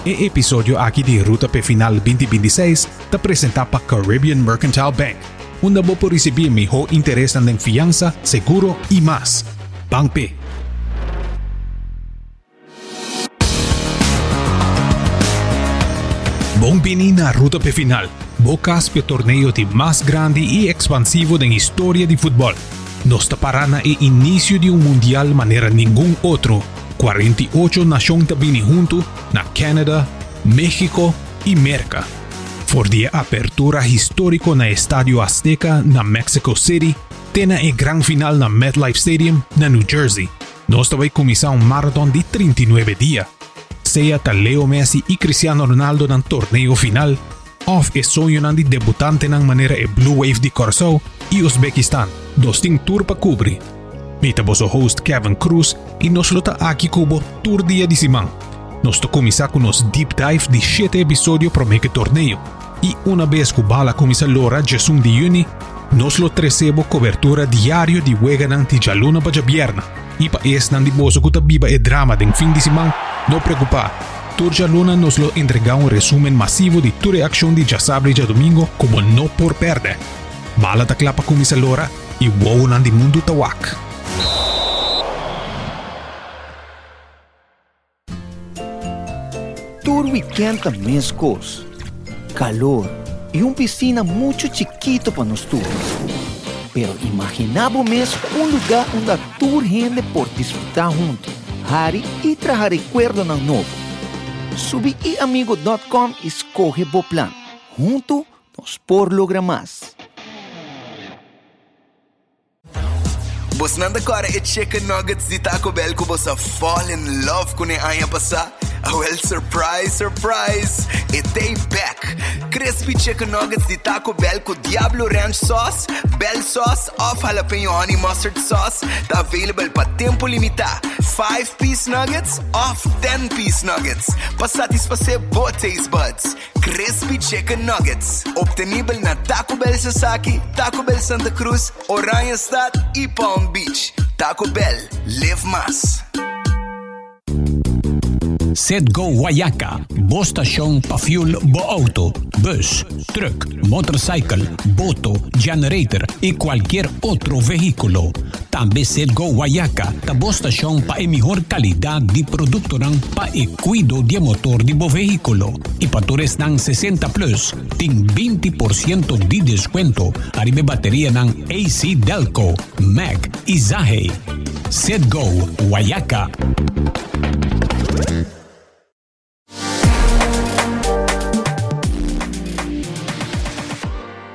E episodio aqui de Ruta P Final 2026 está apresentado para Caribbean Mercantile Bank, onde você pode receber melhor interesse em fiança, seguro e mais. Bank P. Bem-vindo na Ruta P Final, o Caspio torneio de mais grande e expansivo da história de futebol. Nos tapará e início de mundial maneira nenhum outro. 48 nações também junto na Canadá, México e América. For de apertura histórico na Estádio Azteca na Mexico City, tem a grande final na MetLife Stadium na New Jersey. Nós também começamos maratón de 39 dias. Seja Leo Messi e Cristiano Ronaldo no torneio final, of é sonho de debutante na maneira Blue Wave de Corsou e Uzbequistão. Dos tem tour para cobrir. Mita bosso host Kevin Cruz e nos lota aqui como tour dia de semana. Nós começar com nos deep dive de 7 episódios para o torneio. E uma vez que a bala começa a 1 de junho, nós recebemos cobertura diária de Wega de Jaluna para Vierna. E para esse não de bosso que viva o drama de fim de semana, não preocupar. Tour Jaluna nos lo entrega resumen masivo de toda a ação de sábado e domingo como não por perder. Bala da clapa começa a e wow nan di mundo tawak. Tour weekend também escos. Calor e piscina muito chiquito para nos tours. Pero imaginaba mesmo lugar onde a tour gente por disfrutar junto. Hari e trazer recuerdo ng novo. Subi iamigo.com e escoge o plan. Junto nos por lograr mais. Bos nanda agora e chicken nuggets de Taco Bell que você fall in love com a anha passar. Well, surprise, it day back. Crispy chicken nuggets de Taco Bell com Diablo Ranch sauce, Bell sauce, of jalapeno honey mustard sauce. Tá available para tempo limitado. 5-piece nuggets, of 10-piece nuggets. Para satisfazer both taste buds. Crispy chicken nuggets. Obtenível na Taco Bell Sasaki, Taco Bell Santa Cruz, Oranjestad e Palm Beach. Taco Bell, live más. Sedgo Guayaca, bo stasyon pa fuel bo auto, bus, truck, motorcycle, boto, generator e qualquer outro veículo. Também Sedgo Guayaca, ta bo stasyon pa mejor calidad de produto ng pa cuido de motor de bo veículo. E patores ng 60 plus, ting 20% de descuento, arriba bateria ng AC Delco, Mac e Zahe. Sedgo Guayaca.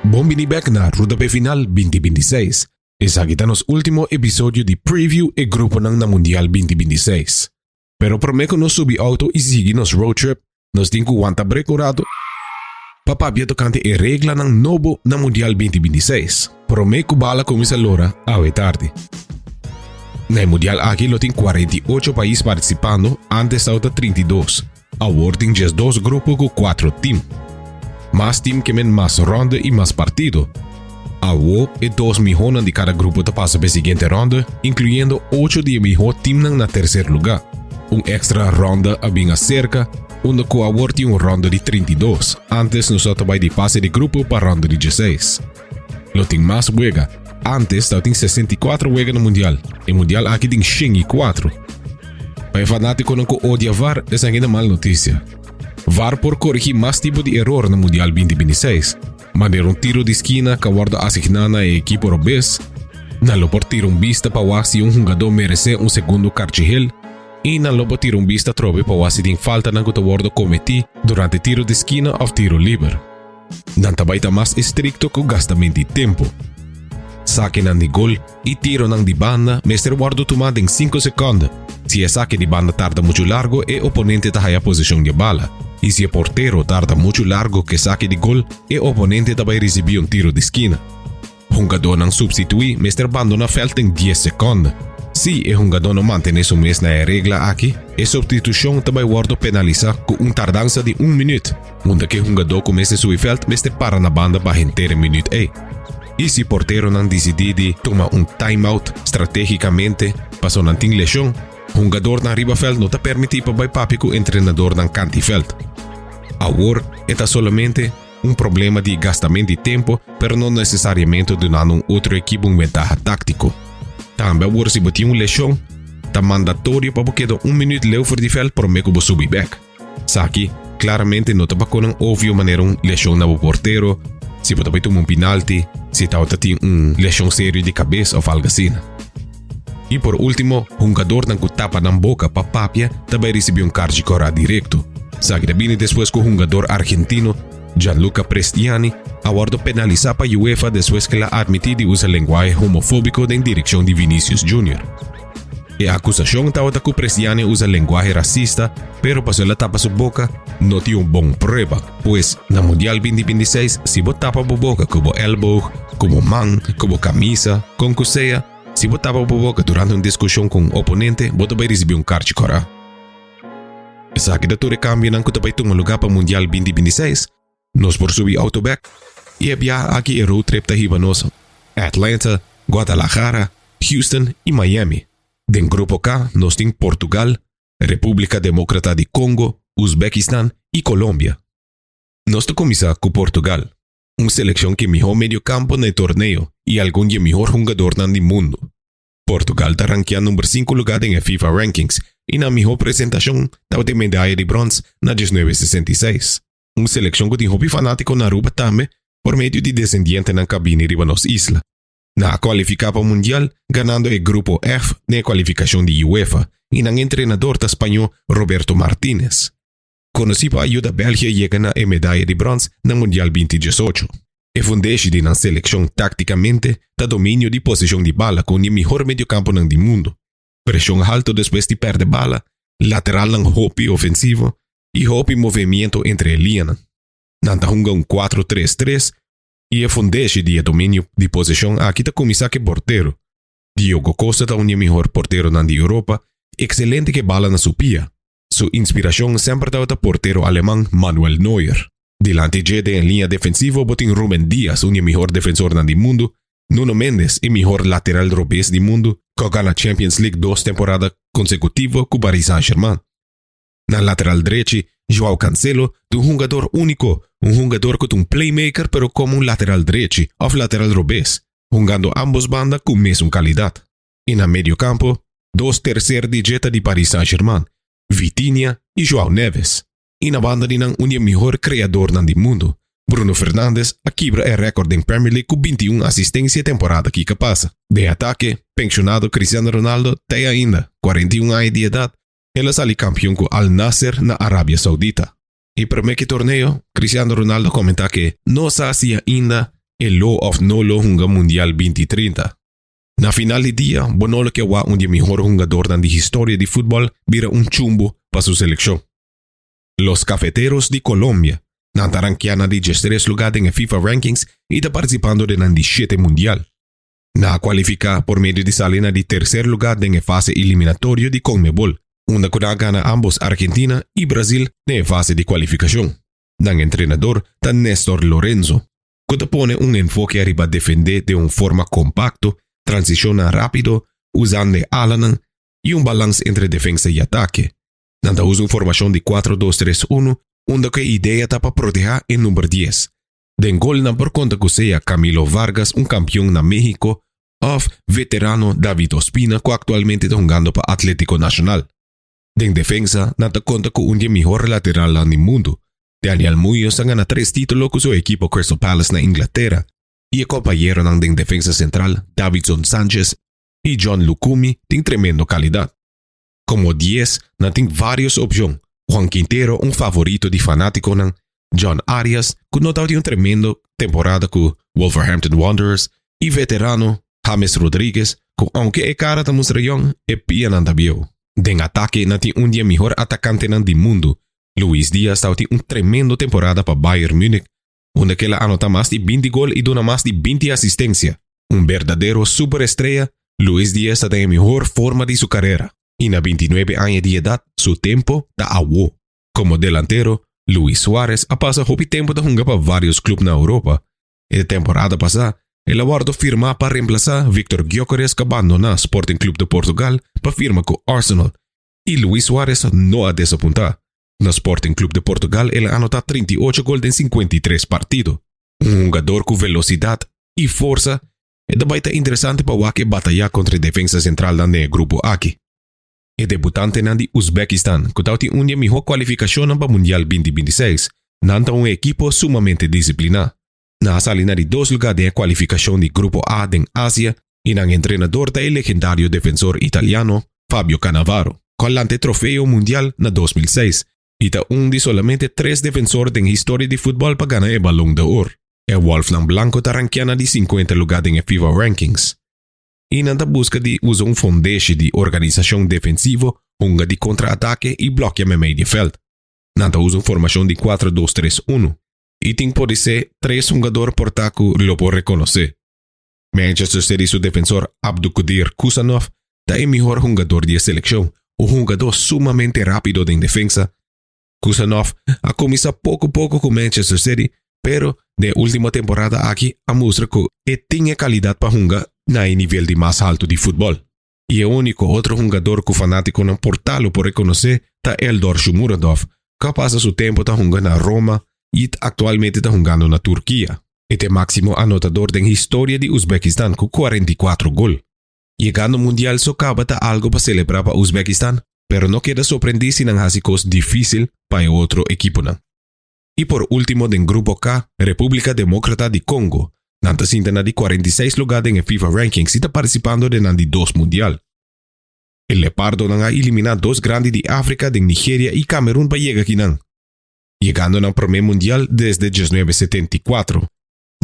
Bom-vindo back na Ruta P Final 2026. Esa aqui está nos último episódio de preview e grupo ng na Mundial 2026. Pero prometo nos subi auto e seguir nos road trip, nos tem que aguantar brecorado. Papabia tocante e regla ng novo na Mundial 2026. Prometo bala começa lora a tarde. Na Mundial aqui lo tem 48 países participando, antes auto 32. Agora tem 2 grupos com 4 teams. Más team que men más ronda e más partido. Awo e 2 milhões de cada grupo te passa para a seguinte ronda, incluyendo 8 de mejor team na terceiro lugar. Extra ronda a bem cerca, onde com a tem ronda de 32, antes nos vai de passe de grupo para ronda de 16. Lo tem mais wega, antes tem 64 wega no Mundial, e Mundial aqui tem 104. Para fanático não odia VAR, essa é uma mal notícia. VAR por corrigir mais tipo de erro no Mundial 2026. Maneira tiro de esquina que guarda asignada a equipe robês. Não por tiro vista para se jogador merece segundo cartão. E não por tiro vista trobe para se tem falta na que guarda cometi durante tiro de esquina ou tiro livre. Não também está mais estricto que o gastamento de tempo. Saque nan de gol e tiro nan de banda, mestre guarda tomado em 5 segundos. Se é saque de banda tarda muito largo, o oponente está a posição de bala. E se o porteiro tarda muito largo que saque de gol, o oponente também recebe tiro de esquina. Jogador não substitui, mestre abandona felt em 10 segundos. Se o jogador não mantém isso mesmo na regra aqui, a substituição também guarda penaliza com tardança de 1 minuto, onde que o jogador começa a subir felt, mestre para na banda para inteiro minuto. E se o porteiro não decidir de tomar timeout estrategicamente, passou não tem lesão, Hungador ng Ribafeld no ta permiti pa by papi ko entrenador ng Cantifeld. Awor, esta solamente un problema de gastamento de tempo, pero não necessariamente donando outro equipo ventaja táctico. Também awor se botar lesão, tá mandatório para porque do minuto leu for de veld para meco bo subir back. Saki, claramente não tá para com óbvio maneira lesão na porteiro, se botar para penalti, se tá tem lesão sério de cabeça ou algo assim. E por último, jogador ng tapa ng boca pa papia também recebeu cargo cora directo. Saki bine depois com o jogador argentino Gianluca Prestiani aguardó penalizar para UEFA después que la admití de usar lenguaje homofóbico en dirección de Vinicius Jr. La acusación estaba de que Prestiani usa lenguaje racista, pero pasó la tapa su boca no tiene un buen prueba, pues en el Mundial 2026 si vos tapa su boca como elbow, como man, como camisa, con que sea, si vos tapa su boca durante una discusión con un oponente, vos también recibís un cargo cora. Esa que de cambio en que también tuvo lugar para el Mundial 2026, nos por subir autoback y había aquí el road trip de nos Atlanta, Guadalajara, Houston y Miami. Den grupo K nos tiene Portugal, República Demócrata de Congo, Uzbekistán y Colombia. Nos comenzamos con Portugal, una selección que mejor medio campo en el torneo y algún de mejor jugador del mundo. Portugal está rankeando número 5 lugar en el FIFA Rankings y la mejor presentación estaba de medalla de bronce en 1966. Una selección que tiene hobby fanático na Aruba también por medio de descendiente en la cabina de nos isla. Na cualificada para mundial, ganando el grupo F en la cualificación de UEFA y en el entrenador español Roberto Martínez. Conocido para ayuda a Bélgica llegan a la medalla de bronce en el Mundial 2018. El fundador de la selección tácticamente da dominio de posición de bala con el mejor mediocampo del mundo. Presión alto después de perder bala, lateral en hopi ofensivo, y hopi movimiento entre líneas. Nanta junga un 4-3-3 y el fundador de dominio de posición aquí está comienza que portero. Diogo Costa está un mejor portero de Europa, excelente que bala na su pia. Su inspiración siempre estaba el portero alemán Manuel Neuer. Delante de en línea defensiva botín Rubén Díaz, un mejor defensor del mundo. Nuno Mendes, el mejor lateral robés del mundo, que gana Champions League 2 temporadas consecutivas con Paris Saint-Germain. Na lateral derecho, João Cancelo, un jugador único, un jugador con un playmaker pero como un lateral derecho o lateral robés, jugando ambos bandas con misma calidad. En el medio campo, 2 tercer digita de Paris Saint-Germain, Vitinha y João Neves. En la banda tienen un mejor creador del mundo, Bruno Fernandes, quebra el récord en Premier League con 21 asistencias temporada que pasa. De ataque, pensionado Cristiano Ronaldo, tiene ainda 41 años de edad. Él sale campeón con Al Nasser na Arabia Saudita. Y para medio torneo, Cristiano Ronaldo comenta que no se hacía ainda el law of no law junga mundial 2030. Na final de día, Bonolo que va un mejor jugador de la historia de fútbol, vira un chumbo para su selección. Los Cafeteros de Colombia, na ranqueana de 3 lugar en el FIFA Rankings y está participando de la 17 mundial. Na cualifica por medio de salina de tercer lugar en el fase eliminatorio de CONMEBOL, una que gana ambos Argentina y Brasil en la fase de cualificación. Dan entrenador está Néstor Lorenzo, que te pone un enfoque arriba a defender de una forma compacto, transiciona rápido, usando alanan y un balance entre defensa y ataque. Nanta usa una formación de 4-2-3-1, donde que idea está para proteger el número 10. Den gol na por conta que sea Camilo Vargas, un campeón na México, of veterano David Ospina, que actualmente está jugando para Atlético Nacional. Den defensa, nata conta con un mejor lateral en el mundo. Daniel Muñoz gana 3 títulos con su equipo Crystal Palace na Inglaterra. Y el compañero en defensa central, Davinson Sánchez y John Lucumi, tienen tremendo calidad. Como 10, no tienen varias opciones. Juan Quintero, un favorito de fanático, John Arias, que no tiene una tremenda temporada con Wolverhampton Wanderers, y veterano James Rodríguez, que aunque es cara de mostración, es pía nanda viejo. Den ataque, no tiene un día mejor atacante del mundo. Luis Díaz tiene una tremenda temporada para Bayern Múnich, donde que la anota más de 20 goles y dona más de 20 asistencias. Un verdadero superestrella, Luis Díaz está en mejor forma de su carrera. Y a 29 años de edad, su tiempo da agua. Como delantero, Luis Suárez ha pasado hopi tiempo de jugar para varios clubes en Europa. En la temporada pasada, el aguardo firma para reemplazar Víctor Gyökeres que abandonó Sporting Club de Portugal para firma con Arsenal E Luis Suárez não a desapontar. No Sporting Club de Portugal, ele anota 38 gols em 53 partidos. Jogador com velocidade e força, é também interessante para o que batalhar contra a defesa central no grupo aqui. É debutante na Uzbequistão, que tem uma melhor qualificação para o Mundial 2026, nanta um equipo sumamente disciplinado. Na salina de 2 lugares de qualificação do grupo A da Ásia, e na treinador da legendário defensor italiano Fabio Cannavaro, com o troféu mundial na 2006, e tá de solamente 3 defensores da história de futebol para ganhar o Balão de Ouro. O Wolfgang Blanco está ranqueando de 50 lugares em FIFA Rankings. E na busca de usar um foundation de organização defensiva, hunga de contra-ataque e bloqueia no meio de veld. Nanta usa uma formação de 4-2-3-1. E tem pode ser 3 jogadores por taco lo pode reconhecer. Manchester City seu defensor Abdulkadir Kusanov é o melhor jogador da seleção, um jogador sumamente rápido em defesa. Kusanov a começado pouco a pouco com Manchester City, pero na última temporada aqui a mostra que tinha qualidade para jogar no nível de mais alto de futebol. E o único outro jogador que o fanático não portalo por reconhecer é Eldor Shomurodov, que passa seu tempo jogando na Roma e atualmente está jogando na Turquia. É o máximo anotador da história de Uzbequistão com 44 gols. Chegando ao Mundial só acaba algo para celebrar para Uzbequistão, pero não queda surpreendido se não hace coisa difícil para o outro equipo. E por último, do grupo K, República Democrática de Congo, nanta cinta na de 46 lugares em FIFA Rankings e está participando de 2 Mundial. El Leopardo não ha eliminado 2 grandes de África, de Nigeria e Camerún para llegar aqui. Llegando ao primeiro Mundial desde 1974.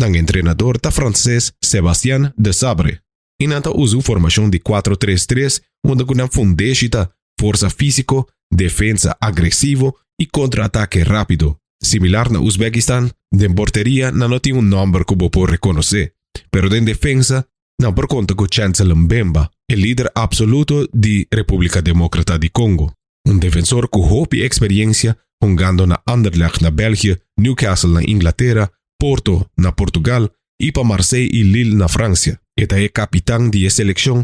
O treinador está francês Sébastien Desabre. E nanta usa formação de 4-3-3, onde com fundamenta força física, defesa agressivo e contra-ataque rápido. Similar na Uzbequistão, de porteria não tem um nome que pode reconhecer, pero de defesa não por conta com Chancellor Mbemba, o líder absoluto de República Democrática de Congo. Um defensor com hope e experiência, jogando na Anderlecht na Bélgica, Newcastle na Inglaterra, Porto na Portugal e para Marseille e Lille na França. Eta é capitão de seleção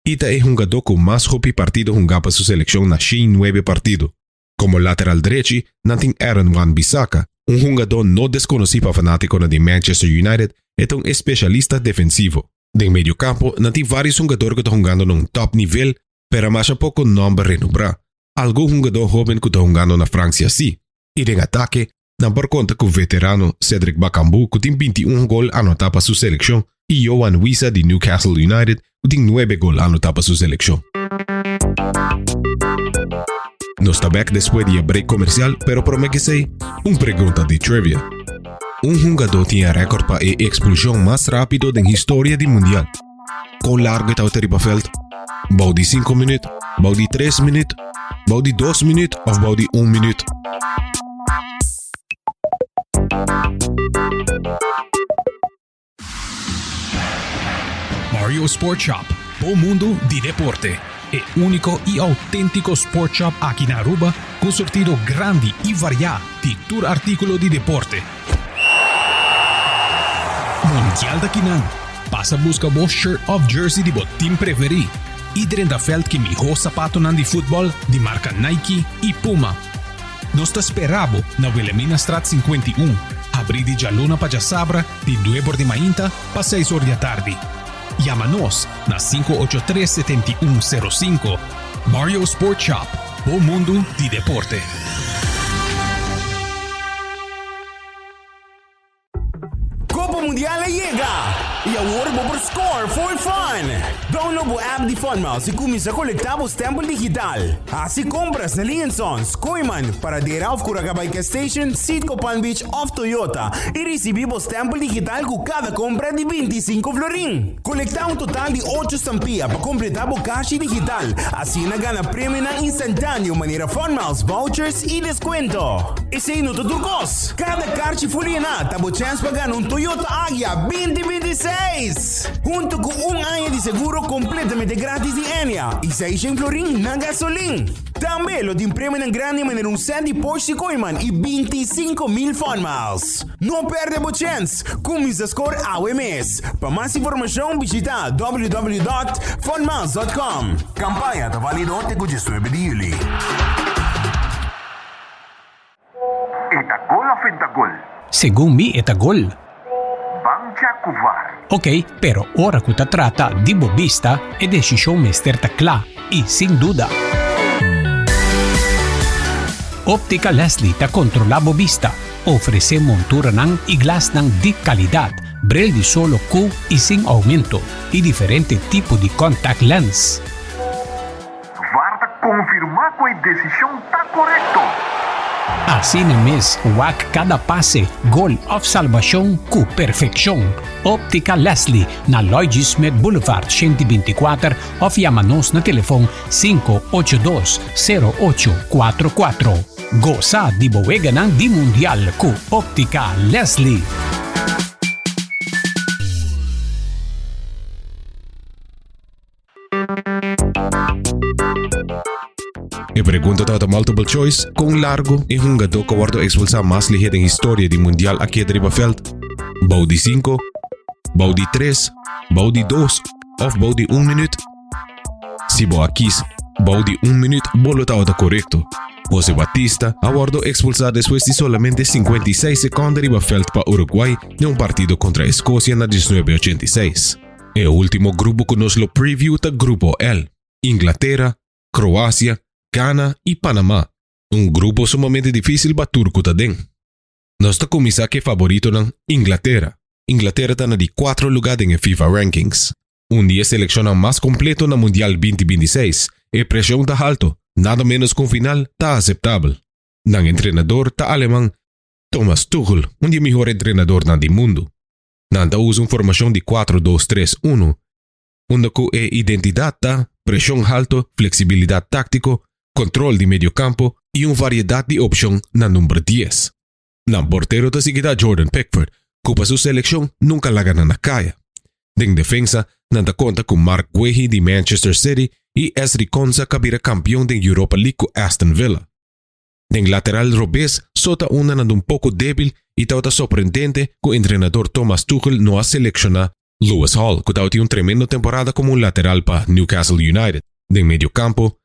e é jogador com mais hope partido jogado para sua seleção na 9 partidos. Como lateral direito, não tem Aaron Wan-Bissaka, um jogador não desconhecido para fanático de Manchester United, é um especialista defensivo. De meio campo, não tem vários jogadores que estão jogando num top nível, pero mais pouco nome renombrado. Algum jogador jovem que está jogando na França sim. E em ataque, não por conta que o veterano Cedric Bakambu, que tem 21 gols anotado para sua seleção, e Yohan Wissa de Newcastle United, que tem 9 gols anotado para sua seleção. Nos está back depois de break comercial, pero prometo que sei pergunta de trivia. Um jogador tinha recorde para a expulsão mais rápida da história do Mundial. Quão largo está o terreno? Bau de 5 minutos, bau de 3 minutos, bau de 2 minutos ou bau de 1 minuto? Mario Sport Shop, o mundo de deporte. É único e autêntico Sport Shop aqui na Aruba, com sortido grande e variado de todo artículo de deporte. Mundial da Quinan. Passa a buscar o shirt of jersey de botim preferi. E dentro da felt que melhor sapato de futebol de marca Nike e Puma. Nós te esperamos na Wilhelmina Straat 51. Abrir de Jaluna para Sabra, de 9 de manhã para 6 horas da tarde. Llama-nos na 583-7105. Mario Sport Shop, o mundo de deporte. Copa Mundial llega! E agora vou por Score for Fun! Download o app de FunMouse e começa a coletar o stampo digital. Assim compras na Liensons, Koiman, para der auf Curacabaika Station, Sitco Palm Beach of Toyota e receber o stampo digital com cada compra de 25 florin. Colectar um total de 8 estampilhas para completar o caixa digital. Assim na gana prêmio na instantâneo maneira FunMouse, vouchers e desconto. E sem nota turcos. Cada caixa folhena tá a chance para ganhar um Toyota Agya 2026 2016! Junto con un año de seguro completamente gratis de Enya y 600 florín na gasolina. También lo din premio ng grande manera un set de Porsche Coiman y 25,000 fun miles. No perde po chance! Kumisa score AWMS. Para más información visita www.funmiles.com. Kampanya ta valido hasta 19 de Yuli. Itagol o Fintagol? Según mi etagol. Bang Jacuvar. Ok, pero ora que trata di bobista e decisión mesterta cla y sin duda. Óptica Leslie ta controla bobista. Ofrece montura ng iglas ng di kalidad, bril di solo Q y sin aumento, y diferente tipo de contact lens. Varta confirma que la decisión está correcto. Así mes, wak cada pase, gol of salvación ku perfección. Óptica Leslie na Lloyd G. Smith Boulevard 124 of Yamanos na telefon 582-0844. Goza di boega ng di mundial ku Óptica Leslie. E pergunta tata multiple choice, kung largo e jugador que guarda expulsar mais ligado em história do mundial aqui de Ribafeld? Bau de 5, bau de 3, bau de 2 ou bau de 1 minuto? Se bo aqui, bau de 1 minuto, bolo tata correto. José Batista aguardó expulsar después de solamente 56 segundos de Ribafeld para Uruguay en un partido contra Escocia en 1986. El último grupo que nos lo preview es el Grupo L, Inglaterra, Croacia, Ghana y Panamá. Un grupo sumamente difícil para Turco también. Nuestro comisaje favorito es Inglaterra. Inglaterra está en el 4 lugar en el FIFA Rankings. Un día selecciona más completo en el Mundial 2026. El presión está alto. Nada menos que un final está aceptable. El entrenador está alemán Thomas Tuchel, un del mejores entrenadores del mundo. Nanta usa una formación de 4-2-3-1, donde con identidad está presión alto, flexibilidad táctico, control de medio campo y una variedad de opción en el número 10. El portero está seguida Jordan Pickford, que para su selección nunca la gana en la calle. En defensa, Nanta cuenta con Mark Guehi de Manchester City y Ezri Konsa que campeón de Europa League con Aston Villa. En lateral Robes sota una un poco débil y tauta sorprendente que el entrenador Thomas Tuchel no ha seleccionado Lewis Hall, que tauta una tremenda temporada como un lateral para Newcastle United. En medio campo,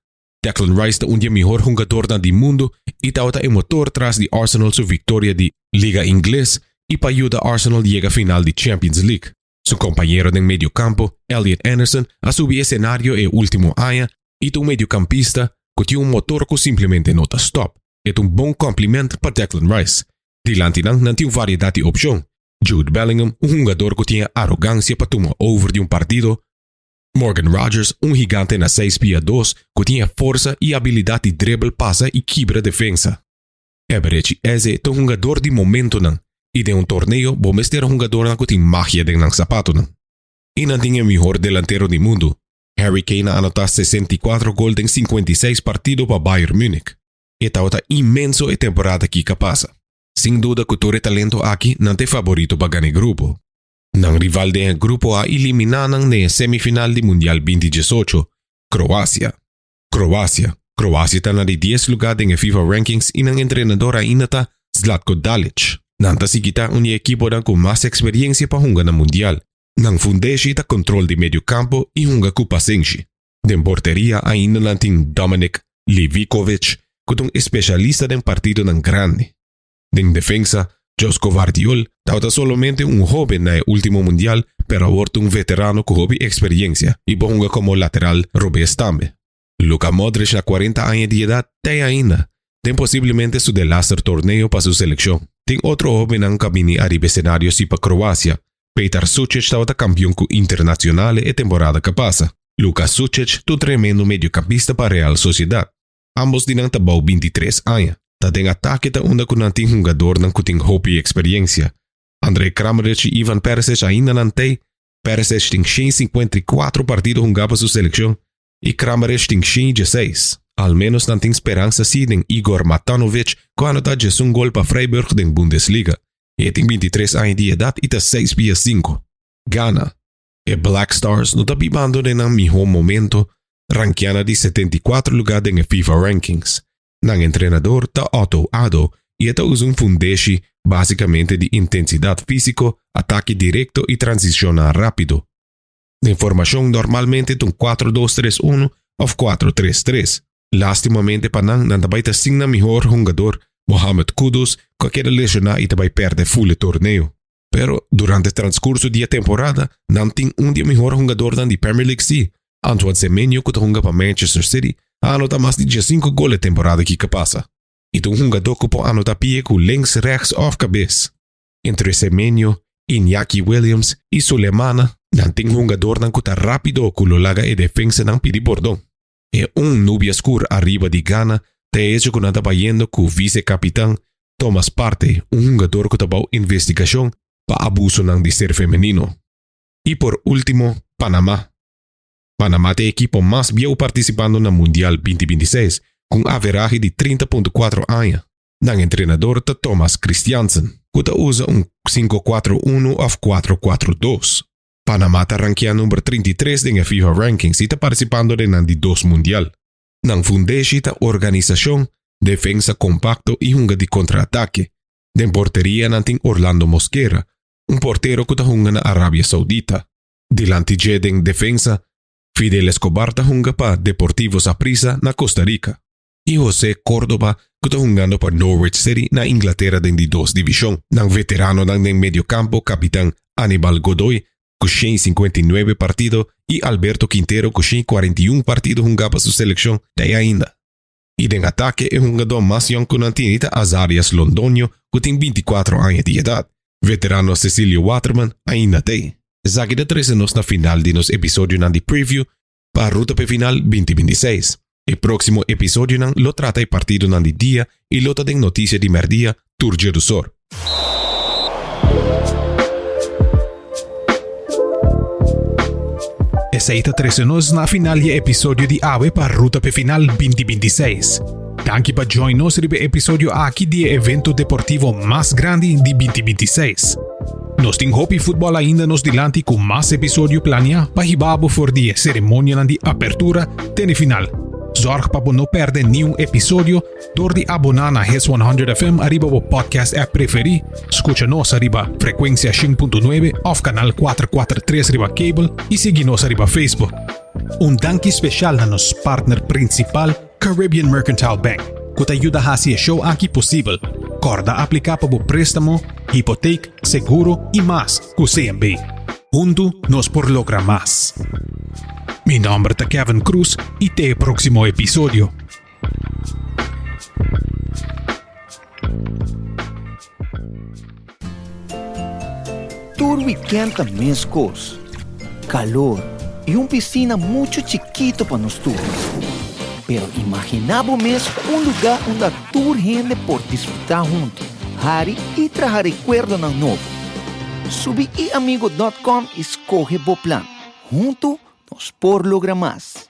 Declan Rice es un del mejor jugador del mundo y tauta el motor tras de Arsenal su victoria de Liga Inglés y para ayudar a Arsenal llega a final de Champions League. Su compañero en medio campo, Elliot Anderson, ha subido escenario el último año y un mediocampista que tiene un motor que simplemente no está stop. Es un buen complemento para Declan Rice. Delante no tiene variedad de opción. Jude Bellingham, un jugador que tiene arrogancia para tomar over de un partido. Morgan Rogers, un gigante en 6'2", que tiene fuerza y habilidad de dribble, pasa y quiebra defensa. Eberechi Eze es un jugador de momento y de un torneo, bomester un jugador que tiene magia de un zapato. Y no tiene el mejor delantero del mundo. Harry Kane ha anotado 64 goles en 56 partidos para Bayern Múnich. Esta otra inmenso temporada que pasa. Sin duda que todo el talento aquí no es favorito para ganar el grupo. El rival del grupo A eliminado en la semifinal del Mundial 2018, Croacia. Croacia está en el 10 lugar en el FIFA Rankings y el entrenador ahí está Zlatko Dalic. Nanta si quita un equipo con más experiencia para jugar en el Mundial. Nang fundeshi ta control de medio campo y juega con paciencia. En portería ainda não tem Dominic Livakovic, que es un especialista en partido tan grande. En defensa, Josko Vardiol tauta solamente un joven en el último mundial, pero ahora un veterano con joven experiencia y ponga como lateral Robes también. Luka Modric, na 40 años de edad, tem ainda. Tem posiblemente su desastre torneo para su selección. Tem otro joven en camino a escenario si para Croacia. Petar Sucic estaba campeón internacional en temporada que pasa. Luka Sucic, tu tremendo mediocampista para Real Sociedad. Ambos tienen tabau 23 años. En ataque ta una con un jugador que tiene hope y experiencia. Andrei Kramaric y Ivan Perisic ainda não tem. Perisic tiene 54 partidos jugando para su selección y Kramaric tiene 16. Al menos não tem esperança si en Igor Matanovic que anota un gol para Freiburg en Bundesliga. Y tiene 23 años de edad y está 6'5". Ghana. E Black Stars no está vivendo en el mejor momento, rankeada de 74 lugar en el FIFA Rankings. Nang entrenador ta Otto Addo y esta usa un fundeshi básicamente de intensidad físico, ataque directo y transición rápido. La información normalmente es un 4-2-3-1 o 4-3-3. Lastimamente para Nang nanda signa mejor jugador Mohamed Kudus que queda lesionado y te perde full torneo. Pero durante el transcurso de la temporada, Nang tiene un día mejor jugador dan de Premier League C. Antoine Semenyo que juega para Manchester City anota más de 5 goles temporada que pasa. Y tu jugador que puede anotar pie con links, rechts of cabeza. Entre Semenyo, Iñaki Williams y Sulemana, dan tiene jugador dan que está rápido con lo laga y defensa dan pidi bordón. E un Nubia Skur arriba de Ghana te hecho con anda yendo con vicecapitán Thomas Partey, un jugador que está investigación para abuso de ser femenino. Y por último, Panamá. Panamá es el equipo más viejo participando en el Mundial 2026 con averaje de 30.4 años. El entrenador es Thomas Christiansen, que usa un 5-4-1 o 4-4-2. Panamá está rankeado número 33 en el FIFA Rankings y está participando en el 2 Mundial. En fundeshi está organización, defensa compacto y juega de contraataque. En portería tiene Orlando Mosquera, un portero que juega en Arabia Saudita. Delante de defensa, Fidel Escobar juega para Deportivo Saprissa na Costa Rica. Y José Córdoba que está jugando para Norwich City na Inglaterra en la 2 División. El veterano en el mediocampo, capitán Aníbal Godoy, con 59 partidos, y Alberto Quintero con 41 partidos jugaba su selección de ainda. Y en ataque el jugador más joven con Antinita Azarias Londoño, que tiene 24 años de edad. Veterano Cecilio Waterman ainda tem. Zagi de 13 nos na final de nos episodio nan di preview para Ruta P Final 2026. El próximo episodio nan lo trata el partido nan di dia y lo den noticia de merdia Turgio do Sor. Esta 13 nos na final de episodio de AWE para Ruta P Final 2026. Danke para join nos ribe episodio aqui de evento deportivo más grande de 2026. Nos ting hopi futebol ainda nos dilante com mais episódio plania para hibabo for die cerimônia de apertura tene final. Zorg para não perder nenhum episódio door de abonar na Hits 100 FM arriba o podcast app preferi. Escucha nos arriba frequência 5.9 of canal 443 arriba cable e siga nos arriba Facebook. Danke especial na nos partner principal Caribbean Mercantile Bank, que te ayuda a hacer show aqui possível. Corda aplica para préstamo, hipoteca, seguro y más con CMB. Juntos nos por lograr más. Mi nombre es Kevin Cruz y te el próximo episodio. Tour Weekend também escos, calor y una piscina mucho chiquito para nos tours. Pero imaginamos lugar onde tour gente por disfrutar junto, Harry y traer recuerdo ng novo. Subi iamigo.com y escoge o plan. Junto nos por lograr más.